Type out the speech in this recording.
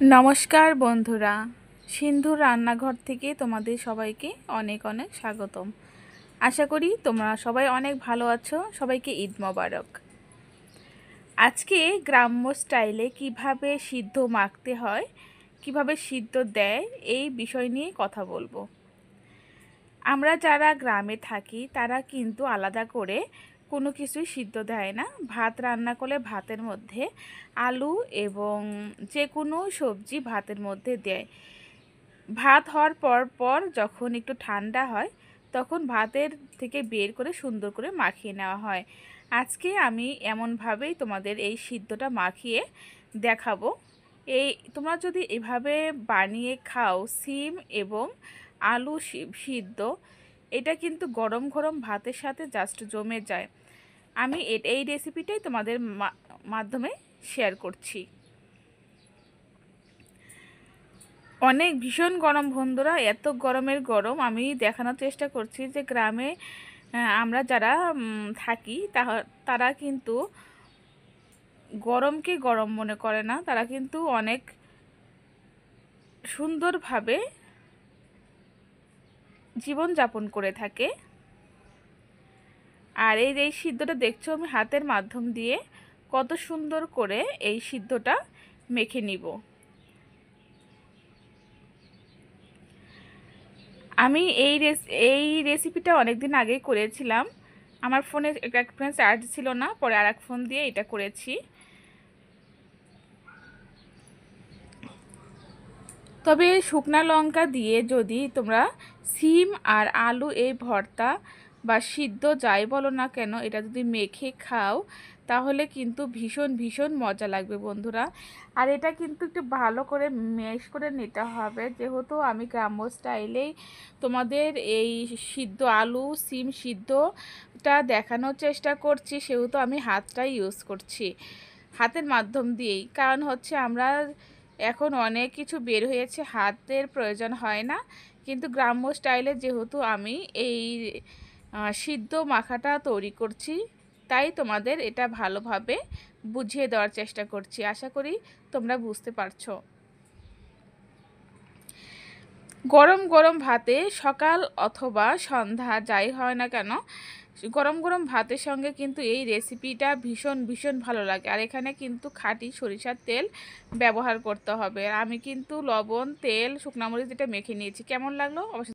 নমস্কার বন্ধুরা, সিন্ধুর রান্নাঘর থেকে তোমাদের সবাইকে অনেক অনেক স্বাগতম। আশা করি তোমরা সবাই অনেক ভালো আছো। সবাইকে ঈদ মোবারক। আজকে গ্রাম্য স্টাইলে কিভাবে সিদ্ধ মাখতে হয়, কিভাবে সিদ্ধ দেয়, এই বিষয় নিয়ে কথা বলবো। আমরা যারা গ্রামে থাকি তারা কিন্তু আলাদা করে কোনো কিছুই সিদ্ধ দেয় না। ভাত রান্না করলে ভাতের মধ্যে আলু এবং যে কোনো সবজি ভাতের মধ্যে দেয়। ভাত হওয়ার পর যখন একটু ঠান্ডা হয় তখন ভাতের থেকে বের করে সুন্দর করে মাখিয়ে নেওয়া হয়। আজকে আমি এমনভাবেই তোমাদের এই সিদ্ধটা মাখিয়ে দেখাবো। তোমরা যদি এভাবে বানিয়ে খাও, সিম এবং আলু সিদ্ধ, এটা কিন্তু গরম গরম ভাতের সাথে জাস্ট জমে যায়। আমি এই রেসিপিটাই তোমাদের মাধ্যমে শেয়ার করছি। অনেক ভীষণ গরম বন্ধুরা, এত গরমের গরম আমি দেখানোর চেষ্টা করছি যে গ্রামে আমরা যারা থাকি তারা কিন্তু গরমকে গরম মনে করে না। তারা কিন্তু অনেক সুন্দরভাবে জীবনযাপন করে থাকে। আর এই সিদ্ধটা দেখছো আমি হাতের মাধ্যম দিয়ে কত সুন্দর করে এই সিদ্ধটা মেখে নিব। আমি এই রেসিপিটা অনেক দিন আগেই করেছিলাম। আমার ফোনে এক ফোনে চার্জ ছিল না, পরে আর এক ফোন দিয়ে এটা করেছি। তবে শুকনা লঙ্কা দিয়ে যদি তোমরা সিম আর আলু এই ভর্তা বা সিদ্ধ যাই বলো না কেন, এটা যদি মেখে খাও তাহলে কিন্তু ভীষণ ভীষণ মজা লাগবে বন্ধুরা। আর এটা কিন্তু একটু ভালো করে ম্যাশ করে নিতে হবে, যেহেতু আমি গ্রাম্য স্টাইলেই তোমাদের এই সিদ্ধ আলু সিম সিদ্ধটা দেখানোর চেষ্টা করছি, সেহেতু আমি হাতটাই ইউজ করছি, হাতের মাধ্যম দিয়েই। কারণ হচ্ছে আমরা এখন অনেক কিছু বের হয়েছে, হাতের প্রয়োজন হয় না। কিন্তু গ্রাম্য স্টাইলে যেহেতু আমি এই সিদ্ধ মাখাটা তৈরি করছি, তাই তোমাদের এটা ভালোভাবে বুঝিয়ে দেওয়ার চেষ্টা করছি। আশা করি তোমরা বুঝতে পারছো। গরম গরম ভাতে সকাল অথবা সন্ধ্যা যাই হয় না কেন, গরম গরম ভাতের সঙ্গে কিন্তু এই রেসিপিটা ভীষণ ভীষণ ভালো লাগে। আর এখানে কিন্তু খাঁটি সরিষার তেল ব্যবহার করতে হবে। আমি কিন্তু লবণ, তেল, শুকনো মরিচ যেটা মেখে নিয়েছি। কেমন লাগলো অবশ্যই